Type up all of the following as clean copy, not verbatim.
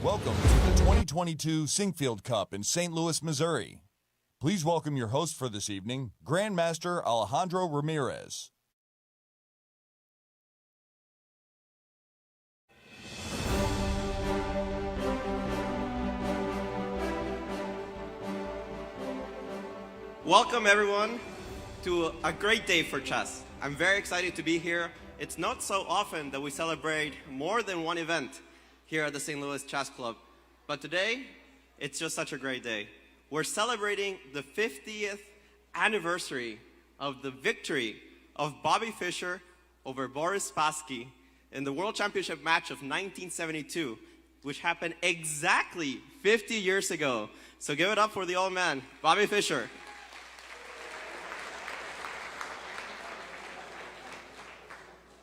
Welcome to the 2022 Sinquefield Cup in St. Louis, Missouri. Please welcome your host for this evening, Grandmaster Alejandro Ramirez. Welcome everyone to a great day for chess. I'm very excited to be here. It's not so often that we celebrate more than one event here at the St. Louis Chess Club, but today it's just such a great day. We're celebrating the 50th anniversary of the victory of Bobby Fischer over Boris Spassky in the World Championship match of 1972, which happened exactly 50 years ago. So give it up for the old man, Bobby Fischer.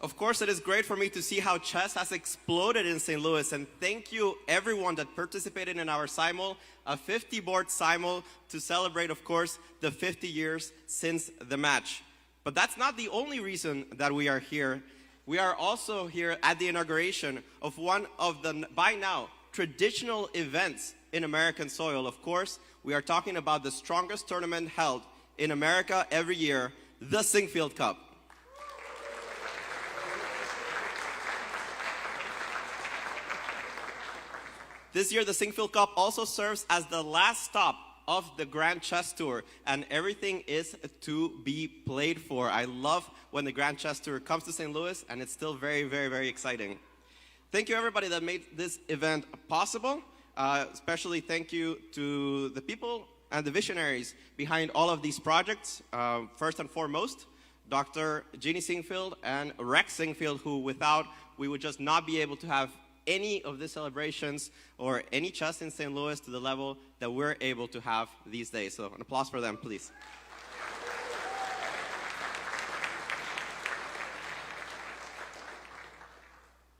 Of course, it is great for me to see how chess has exploded in St. Louis, and thank you everyone that participated in our simul, a 50-board simul to celebrate, of course, the 50 years since the match. But that's not the only reason that we are here. We are also here at the inauguration of one of the, by now, traditional events in American soil. Of course, we are talking about the strongest tournament held in America every year, the Sinquefield Cup. This year, the Sinquefield Cup also serves as the last stop of the Grand Chess Tour, and everything is to be played for. I love when the Grand Chess Tour comes to St. Louis, and it's still very, very, very exciting. Thank you, everybody that made this event possible. Especially thank you to the people and the visionaries behind all of these projects. First and foremost, Dr. Jeannie Sinquefield and Rex Sinquefield, who without, we would just not be able to have any of the celebrations or any chess in St. Louis to the level that we're able to have these days. So an applause for them, please.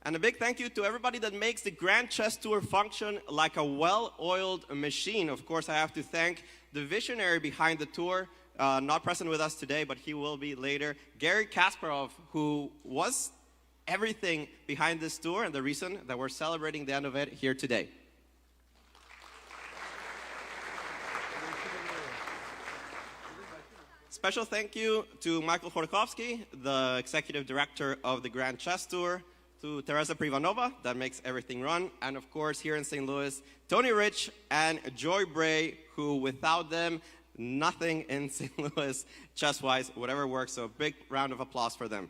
And a big thank you to everybody that makes the Grand Chess Tour function like a well-oiled machine. Of course, I have to thank the visionary behind the tour, not present with us today, but he will be later, Gary Kasparov, who was everything behind this tour and the reason that we're celebrating the end of it here today. Special thank you to Michael Chodorkovsky, the executive director of the Grand Chess Tour, to Teresa Privanova, that makes everything run, and of course here in St. Louis, Tony Rich and Joy Bray, who without them, nothing in St. Louis chess-wise, whatever works, so a big round of applause for them.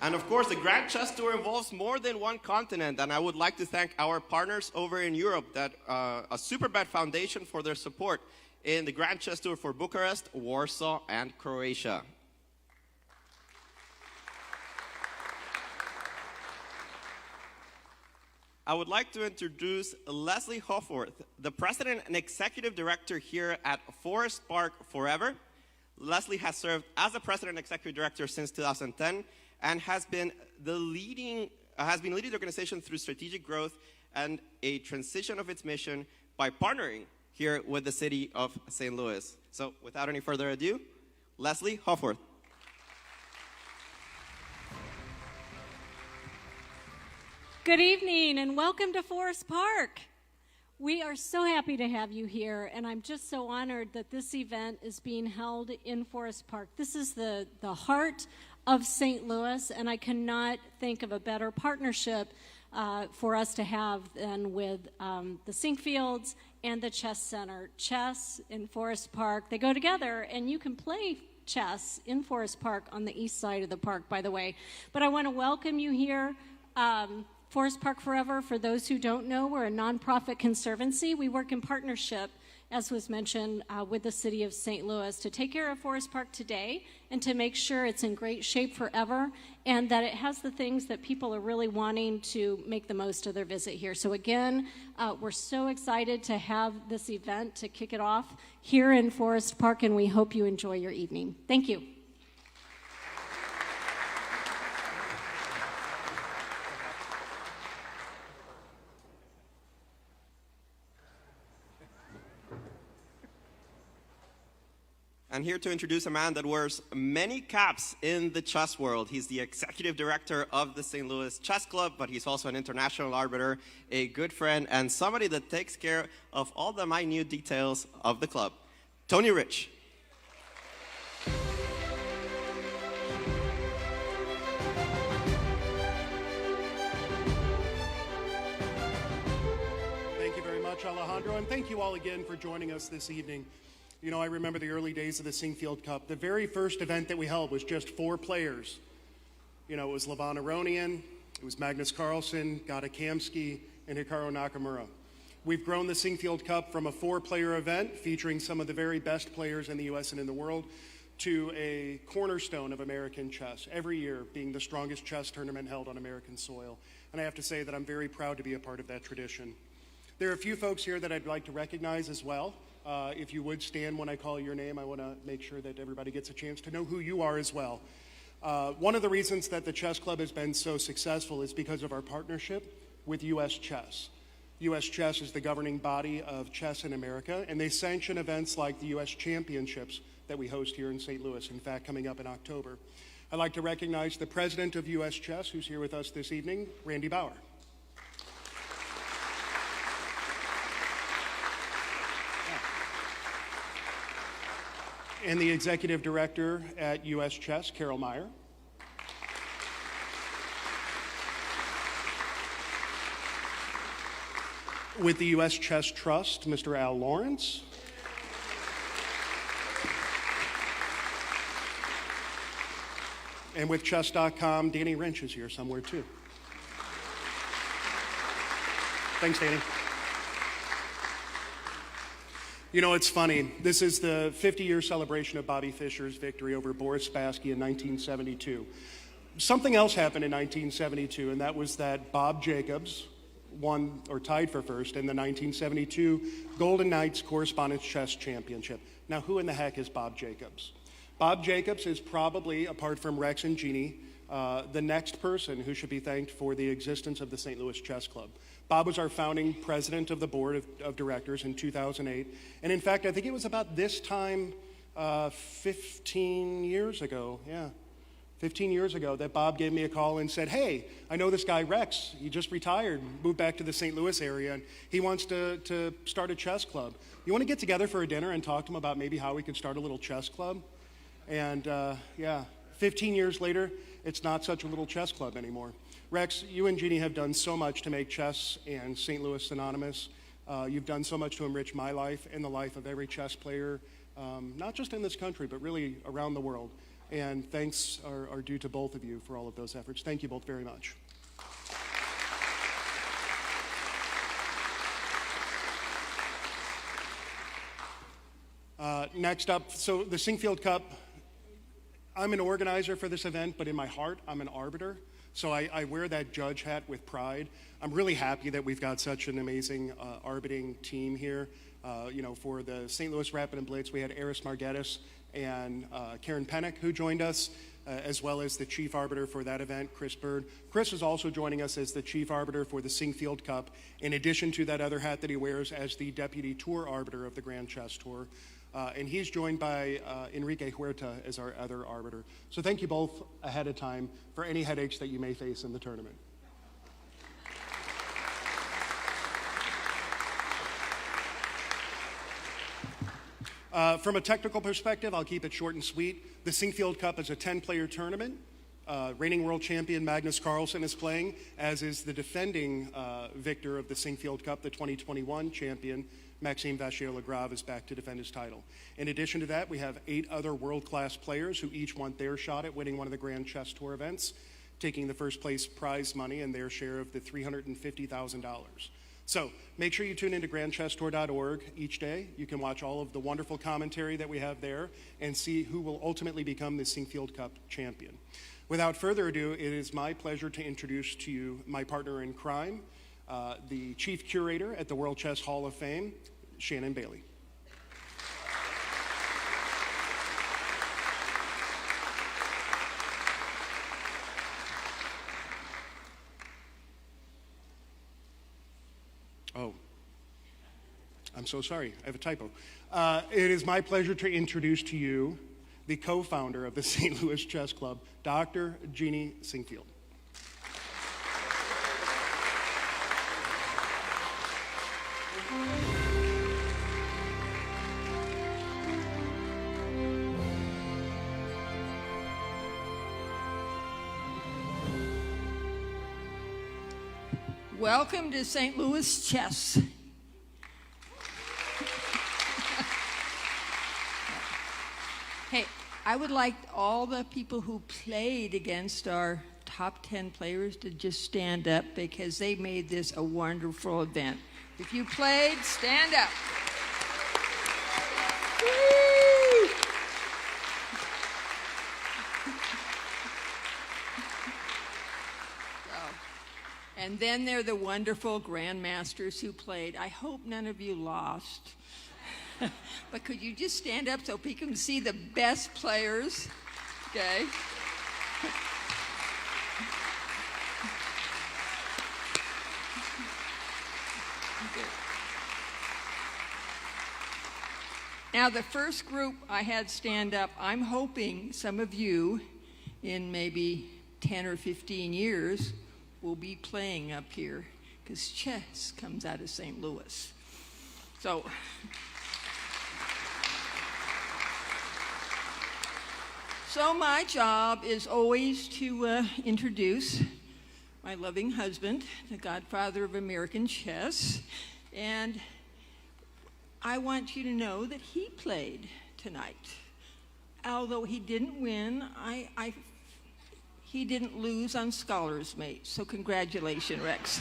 And of course, the Grand Chess Tour involves more than one continent, and I would like to thank our partners over in Europe, that a Superbet Foundation, for their support in the Grand Chess Tour for Bucharest, Warsaw, and Croatia. I would like to introduce Leslie Hoffworth, the President and Executive Director here at Forest Park Forever. Leslie has served as the President and Executive Director since 2010, and has been leading the organization through strategic growth and a transition of its mission by partnering here with the city of St. Louis. So without any further ado, Leslie Hoffworth. Good evening and welcome to Forest Park. We are so happy to have you here, and I'm just so honored that this event is being held in Forest Park. This is the heart of St. Louis, and I cannot think of a better partnership for us to have than with the Sinquefields and the Chess Center. Chess in Forest Park, they go together, and you can play chess in Forest Park on the east side of the park, by the way. But I want to welcome you here. Forest Park Forever, for those who don't know, we're a nonprofit conservancy. We work in partnership, as was mentioned, with the city of St. Louis to take care of Forest Park today and to make sure it's in great shape forever and that it has the things that people are really wanting to make the most of their visit here. So again, we're so excited to have this event to kick it off here in Forest Park, and we hope you enjoy your evening. Thank you. And here to introduce a man that wears many caps in the chess world. He's the executive director of the St. Louis Chess Club, but he's also an international arbiter, a good friend, and somebody that takes care of all the minute details of the club. Tony Rich. Thank you very much, Alejandro, and thank you all again for joining us this evening. You know, I remember the early days of the Sinquefield Cup. The very first event that we held was just 4 players. You know, it was Levon Aronian, it was Magnus Carlsen, Gata Kamsky, and Hikaru Nakamura. We've grown the Sinquefield Cup from a 4-player event featuring some of the very best players in the U.S. and in the world to a cornerstone of American chess, every year being the strongest chess tournament held on American soil. And I have to say that I'm very proud to be a part of that tradition. There are a few folks here that I'd like to recognize as well. If you would stand when I call your name, I want to make sure that everybody gets a chance to know who you are as well. One of the reasons that the Chess Club has been so successful is because of our partnership with U.S. Chess. U.S. Chess is the governing body of chess in America, and they sanction events like the U.S. Championships that we host here in St. Louis, in fact, coming up in October. I'd like to recognize the president of U.S. Chess, who's here with us this evening, Randy Bauer. And the executive director at U.S. Chess, Carol Meyer. With the U.S. Chess Trust, Mr. Al Lawrence. And with Chess.com, Danny Wrench is here somewhere too. Thanks, Danny. You know, it's funny. This is the 50-year celebration of Bobby Fischer's victory over Boris Spassky in 1972. Something else happened in 1972, and that was that Bob Jacobs won or tied for first in the 1972 Golden Knights Correspondence Chess Championship. Now, who in the heck is Bob Jacobs? Bob Jacobs is probably, apart from Rex and Jeannie, the next person who should be thanked for the existence of the St. Louis Chess Club. Bob was our founding president of the board of directors in 2008. And in fact, I think it was about this time 15 years ago, 15 years ago, that Bob gave me a call and said, hey, I know this guy Rex. He just retired, moved back to the St. Louis area, and he wants to start a chess club. You want to get together for a dinner and talk to him about maybe how we could start a little chess club? And 15 years later, it's not such a little chess club anymore. Rex, you and Jeannie have done so much to make chess and St. Louis synonymous. You've done so much to enrich my life and the life of every chess player, not just in this country, but really around the world. And thanks are due to both of you for all of those efforts. Thank you both very much. Next up, so the Sinquefield Cup, I'm an organizer for this event, but in my heart, I'm an arbiter. So I wear that judge hat with pride. I'm really happy that we've got such an amazing arbiting team here. For the St. Louis Rapid and Blitz, we had Eris Margettis and Karen Pennick who joined us, as well as the chief arbiter for that event, Chris Bird. Chris is also joining us as the chief arbiter for the Sinquefield Cup, in addition to that other hat that he wears as the deputy tour arbiter of the Grand Chess Tour. And he's joined by Enrique Huerta as our other arbiter. So thank you both ahead of time for any headaches that you may face in the tournament. From a technical perspective, I'll keep it short and sweet. The Sinquefield Cup is a 10-player tournament. Reigning world champion Magnus Carlsen is playing, as is the defending victor of the Sinquefield Cup, the 2021 champion, Maxime Vachier-Lagrave, is back to defend his title. In addition to that, we have 8 other world-class players who each want their shot at winning one of the Grand Chess Tour events, taking the first place prize money and their share of the $350,000. So make sure you tune into grandchesstour.org each day. You can watch all of the wonderful commentary that we have there and see who will ultimately become the Sinquefield Cup champion. Without further ado, it is my pleasure to introduce to you my partner in crime, the chief curator at the World Chess Hall of Fame, Shannon Bailey. I'm so sorry, I have a typo. It is my pleasure to introduce to you the co-founder of the St. Louis Chess Club, Dr. Jeannie Sinquefield. Welcome to St. Louis Chess. Hey, I would like all the people who played against our top 10 players to just stand up because they made this a wonderful event. If you played, stand up. Woo! And then there are the wonderful grandmasters who played. I hope none of you lost. But could you just stand up so people can see the best players? Okay. Now, the first group I had stand up, I'm hoping some of you in maybe 10 or 15 years will be playing up here because chess comes out of St. Louis. So my job is always to introduce my loving husband, the godfather of American chess, and I want you to know that he played tonight. Although he didn't win, he didn't lose on Scholar's Mate, so congratulations, Rex.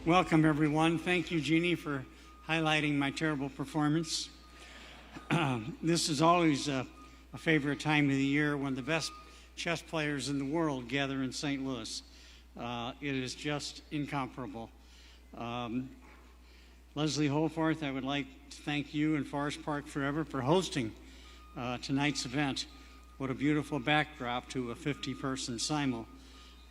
Welcome, everyone. Thank you, Jeannie, for highlighting my terrible performance. This is always a favorite time of the year when the best chess players in the world gather in St. Louis. It is just incomparable. Leslie Holforth, I would like to thank you and Forest Park Forever for hosting tonight's event. What a beautiful backdrop to a 50-person simul.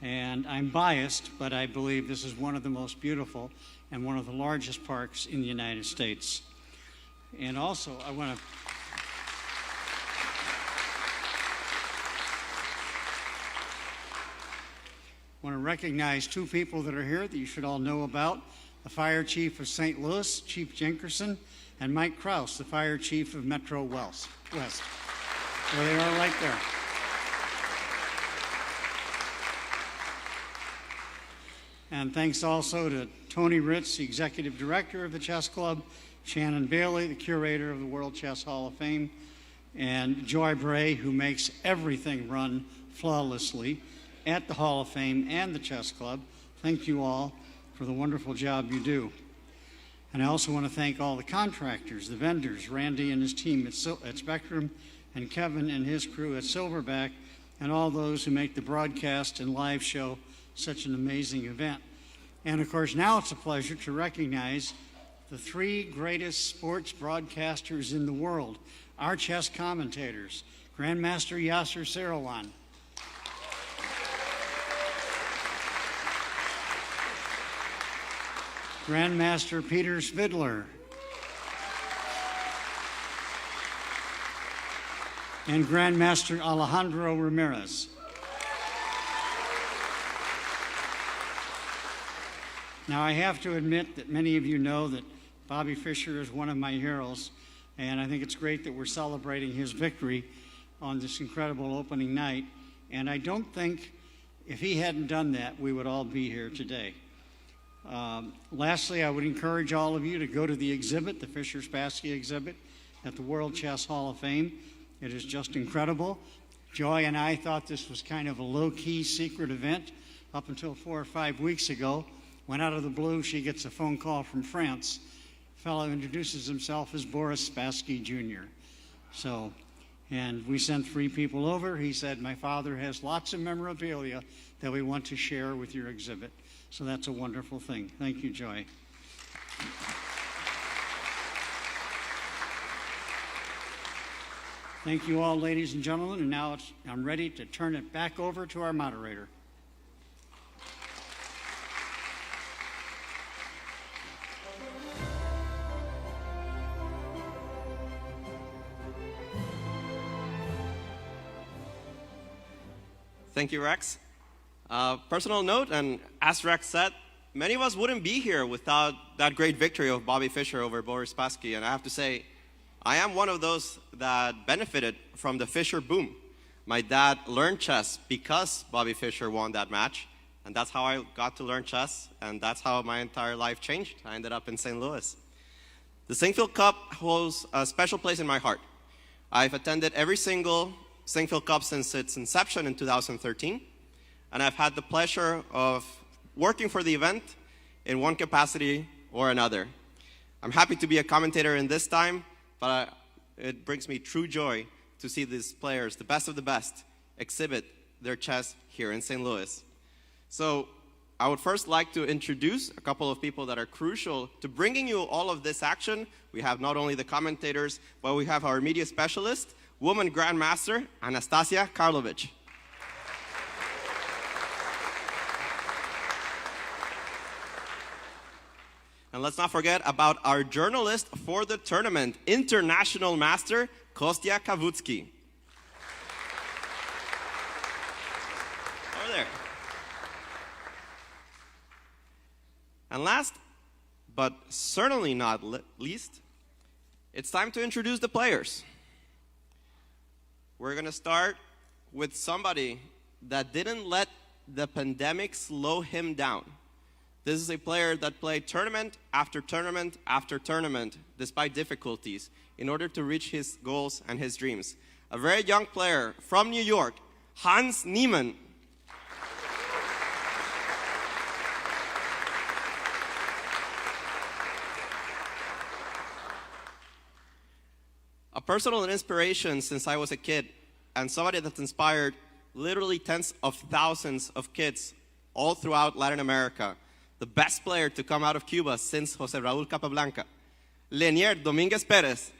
And I'm biased, but I believe this is one of the most beautiful and one of the largest parks in the United States. And also, I want to recognize two people that are here that you should all know about: the Fire Chief of St. Louis, Chief Jenkerson, and Mike Kraus, the Fire Chief of Metro West. There they are right there. And thanks also to Tony Ritz, the Executive Director of the Chess Club, Shannon Bailey, the Curator of the World Chess Hall of Fame, and Joy Bray, who makes everything run flawlessly at the Hall of Fame and the Chess Club. Thank you all for the wonderful job you do. And I also want to thank all the contractors, the vendors, Randy and his team at Spectrum, and Kevin and his crew at Silverback, and all those who make the broadcast and live show such an amazing event. And of course, now it's a pleasure to recognize the three greatest sports broadcasters in the world, our chess commentators: Grandmaster Yasser Seirawan, Grandmaster Peter Svidler, and Grandmaster Alejandro Ramirez. Now, I have to admit that many of you know that Bobby Fischer is one of my heroes, and I think it's great that we're celebrating his victory on this incredible opening night. And I don't think if he hadn't done that, we would all be here today. Lastly, I would encourage all of you to go to the exhibit, the Fischer-Spassky exhibit at the World Chess Hall of Fame. It is just incredible. Joy and I thought this was kind of a low-key secret event up until 4 or 5 weeks ago, when out of the blue she gets a phone call from France. A fellow introduces himself as Boris Spassky Jr. And we sent 3 people over. He said, "My father has lots of memorabilia that we want to share with your exhibit." So that's a wonderful thing. Thank you, Joy. Thank you all, ladies and gentlemen, and now I'm ready to turn it back over to our moderator. Thank you, Rex. Personal note, and as Rex said, many of us wouldn't be here without that great victory of Bobby Fischer over Boris Spassky, and I have to say, I am one of those that benefited from the Fischer boom. My dad learned chess because Bobby Fischer won that match, and that's how I got to learn chess, and that's how my entire life changed. I ended up in St. Louis. The Sinquefield Cup holds a special place in my heart. I've attended every single Sinquefield Cup since its inception in 2013, and I've had the pleasure of working for the event in one capacity or another. I'm happy to be a commentator in this time, but it brings me true joy to see these players, the best of the best, exhibit their chess here in St. Louis. So I would first like to introduce a couple of people that are crucial to bringing you all of this action. We have not only the commentators, but we have our media specialist, woman grandmaster, Anastasia Karlovich. And let's not forget about our journalist for the tournament, international master, Kostya Kavutsky. Over there. And last, but certainly not least, it's time to introduce the players. We're going to start with somebody that didn't let the pandemic slow him down. This is a player that played tournament after tournament after tournament, despite difficulties, in order to reach his goals and his dreams. A very young player from New York, Hans Niemann. A personal inspiration since I was a kid, and somebody that's inspired literally tens of thousands of kids all throughout Latin America. The best player to come out of Cuba since Jose Raul Capablanca, Lenier Dominguez Perez.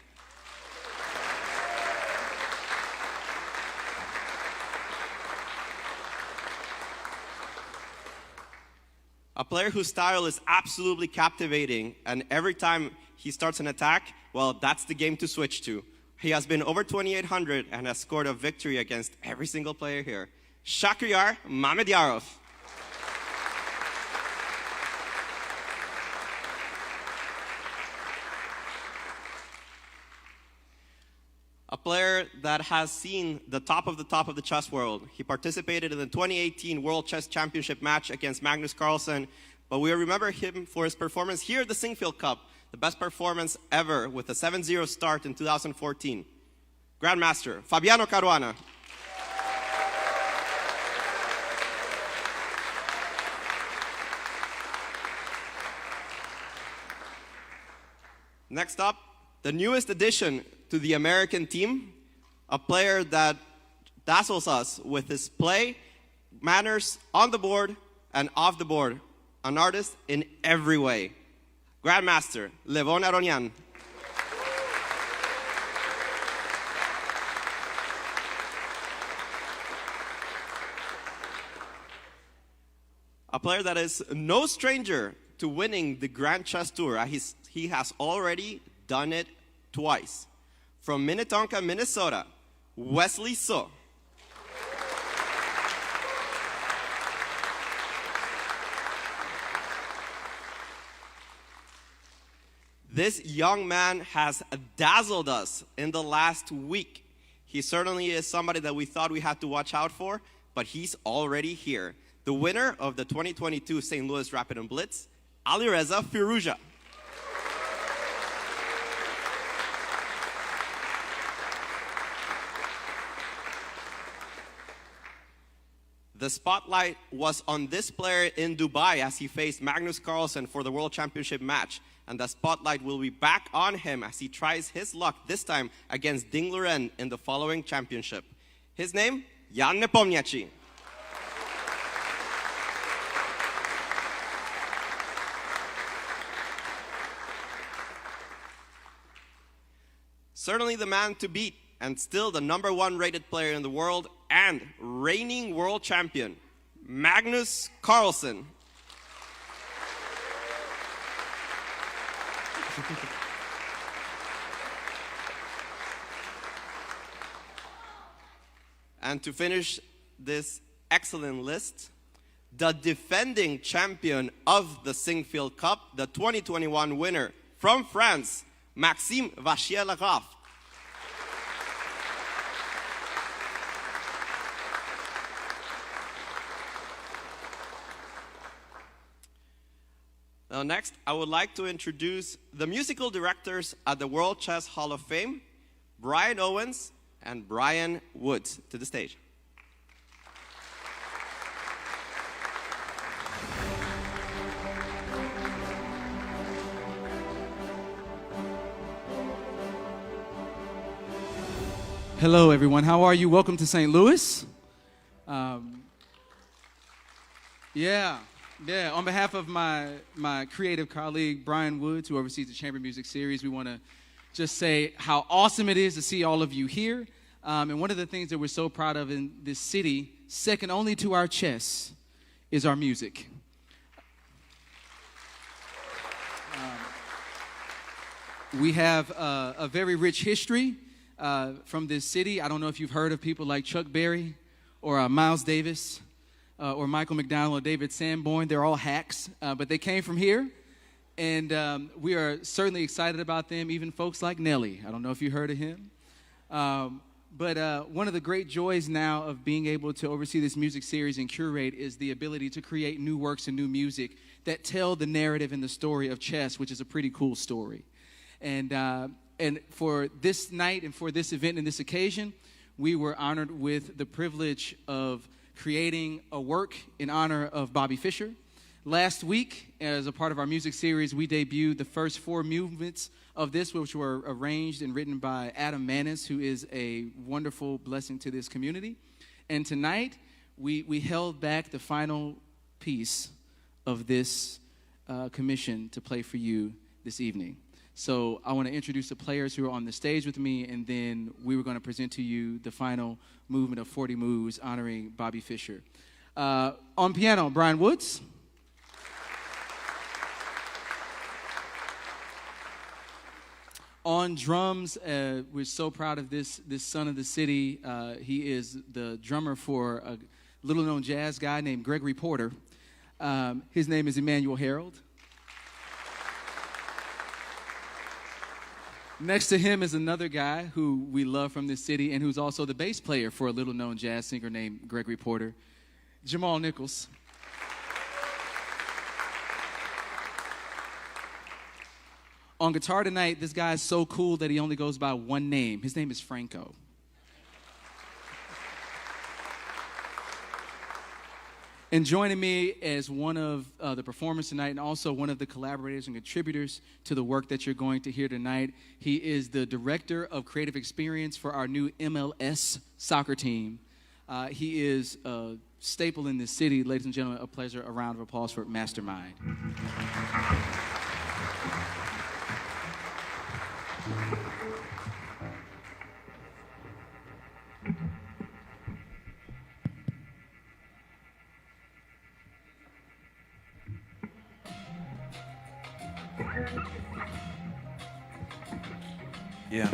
A player whose style is absolutely captivating, and every time he starts an attack, well, that's the game to switch to. He has been over 2,800 and has scored a victory against every single player here. Shakhriyar Mamedyarov. A player that has seen the top of the chess world. He participated in the 2018 World Chess Championship match against Magnus Carlsen, but we remember him for his performance here at the Sinquefield Cup, the best performance ever with a 7-0 start in 2014. Grandmaster, Fabiano Caruana. Next up, the newest addition to the American team, a player that dazzles us with his play, manners on the board and off the board, an artist in every way. Grandmaster, Levon Aronian. A player that is no stranger to winning the Grand Chess Tour. He has already done it twice. From Minnetonka, Minnesota, Wesley So. This young man has dazzled us in the last week. He certainly is somebody that we thought we had to watch out for, but he's already here. The winner of the 2022 St. Louis Rapid and Blitz, Alireza Firouzja. The spotlight was on this player in Dubai as he faced Magnus Carlsen for the World Championship match. And the spotlight will be back on him as he tries his luck, this time against Ding Liren in the following championship. His name, Jan Nepomniachtchi. certainly the man to beat, and still the #1 rated player in the world and reigning world champion, Magnus Carlsen. And to finish this excellent list, the defending champion of the Sinquefield Cup, the 2021 winner from France, Maxime Vachier-Laraff. Now next, I would like to introduce the musical directors at the World Chess Hall of Fame, Brian Owens and Brian Woods, to the stage. Hello, everyone. How are you? Welcome to St. Louis. On behalf of my creative colleague, Brian Woods, who oversees the Chamber Music Series, we want to just say how awesome it is to see all of you here. And one of the things that we're so proud of in this city, second only to our chess, is our music. We have a very rich history from this city. I don't know if you've heard of people like Chuck Berry or Miles Davis or Michael McDonald or David Sanborn. They're all hacks, but they came from here, and we are certainly excited about them, even folks like Nelly. I don't know if you heard of him. But one of the great joys now of being able to oversee this music series and curate is the ability to create new works and new music that tell the narrative and the story of chess, which is a pretty cool story. And for this night and for this event and this occasion, we were honored with the privilege of creating a work in honor of Bobby Fischer. Last week, as a part of our music series, we debuted the first 4 movements of this, which were arranged and written by Adam Manis, who is a wonderful blessing to this community. And tonight, we held back the final piece of this commission to play for you this evening. So I want to introduce the players who are on the stage with me, and then we were going to present to you the final movement of 40 moves honoring Bobby Fischer. On piano, Brian Woods. On drums, we're so proud of this son of the city. He is the drummer for a little-known jazz guy named Gregory Porter. His name is Emmanuel Harold. Next to him is another guy who we love from this city and who's also the bass player for a little-known jazz singer named Gregory Porter, Jamal Nichols. On guitar tonight, this guy is so cool that he only goes by one name. His name is Franco. And joining me as one of the performers tonight and also one of the collaborators and contributors to the work that you're going to hear tonight, he is the Director of Creative Experience for our new MLS soccer team. He is a staple in this city. Ladies and gentlemen, a pleasure. A round of applause for Mastermind. Yeah.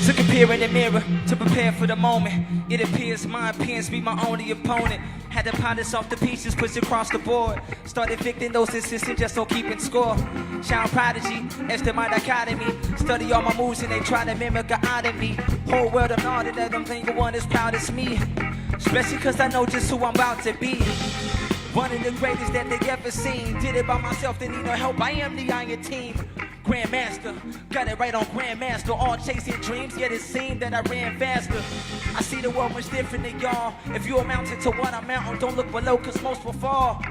Took a peer in the mirror to prepare for the moment. It appears my appearance be my only opponent. Had to polish off the pieces, push across the board. Started victim those insistent just on keeping score. Child prodigy, etched in my dichotomy. Study all my moves and they try to mimic a out of me. Whole world of naughty that them think one as proud as me. Especially cause I know just who I'm about to be. One of the greatest that they ever seen. Did it by myself, didn't need no help. I am the iron team. Grandmaster, got it right on Grandmaster. All chasing dreams, yet it seemed that I ran faster. I see the world much different than y'all. If you amounted to what I'm mounting, don't look below, cause most will fall.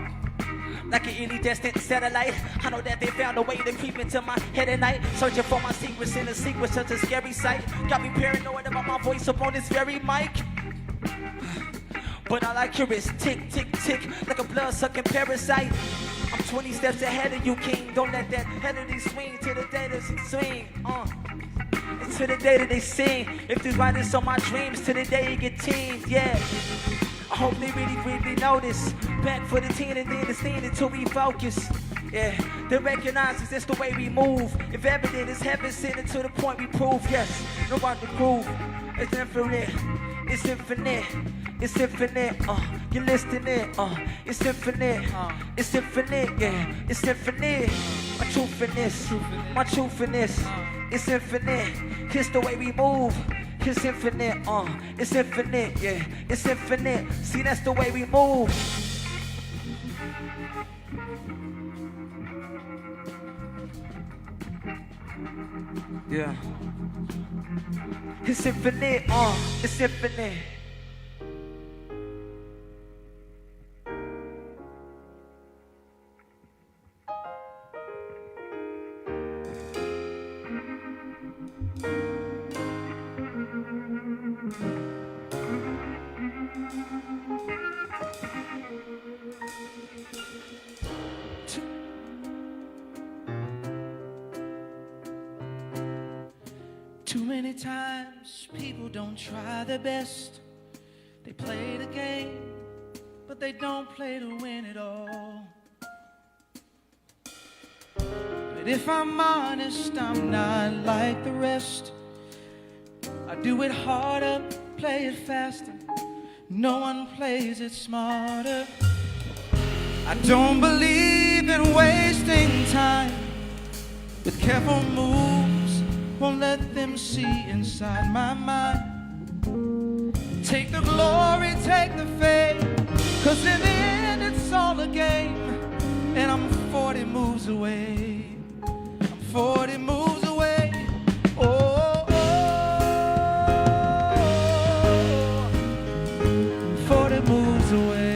Like an any distant satellite, I know that they found a way to creep into my head at night. Searching for my secrets in a sequence, such a scary sight. Got me paranoid about my voice up on this very mic. But all I hear is tick, tick, tick, like a blood-sucking parasite. I'm 20 steps ahead of you, king. Don't let that penalty swing to the day that they swing. To the day that they sing. If these writers on my dreams, to the day you get teamed, yeah. I hope they really notice. Back for the team and then the scene until we focus. Yeah, they recognize us, that's the way we move. If evident is heaven sent it to the point we prove. Yes, no one to prove. It's infinite, it's infinite, it's infinite. You're listening, it's infinite, it's infinite, yeah, it's infinite. My truth in this, my truth in this, it's infinite. It's the way we move. It's infinite, it's infinite, yeah, it's infinite. See, that's the way we move. Yeah. It's infinite, it's infinite. Too many times people don't try their best. They play the game, but they don't play to win it all. But if I'm honest, I'm not like the rest. I do it harder, play it faster. No one plays it smarter. I don't believe in wasting time with careful moves. Won't let them see inside my mind. Take the glory, take the fame, 'cause in the end it's all a game. And I'm 40 moves away. I'm 40 moves away. Oh, oh, oh. 40 moves away.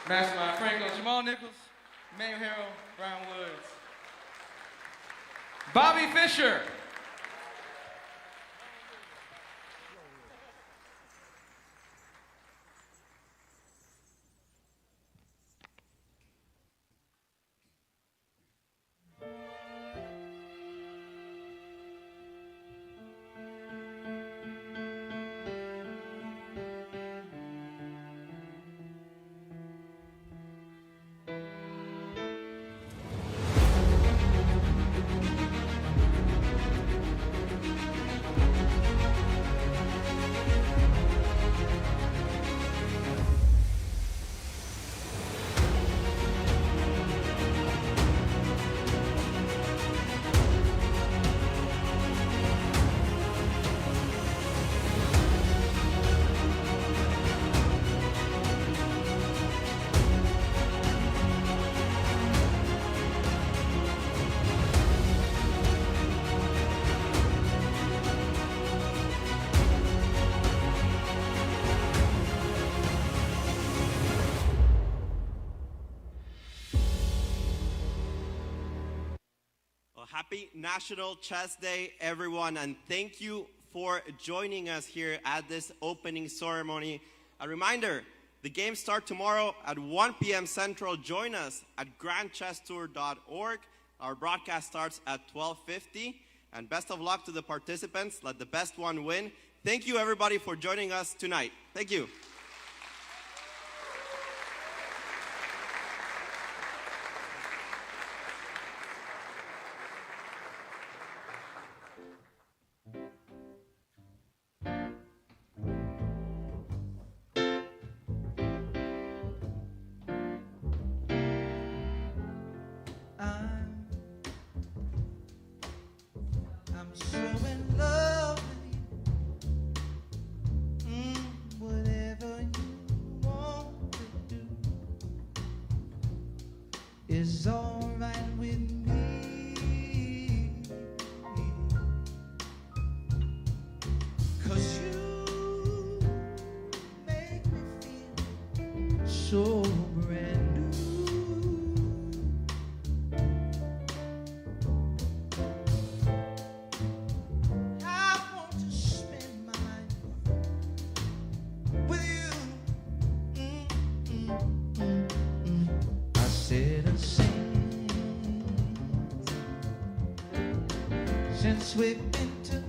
Mastermind Franco, Jamal Nichols, Mayor Harold, Brian Woods. Bobby Fischer. Happy National Chess Day, everyone, and thank you for joining us here at this opening ceremony. A reminder, the games start tomorrow at 1 p.m. Central. Join us at grandchesstour.org Our broadcast starts at 12:50. And best of luck to the participants. Let the best one win. Thank you, everybody, for joining us tonight. Thank you. I'm so in love with you. Whatever you want to do is all right with me. 'Cause you make me feel so brand new. I want to spend my life with you. I said a since we've been together.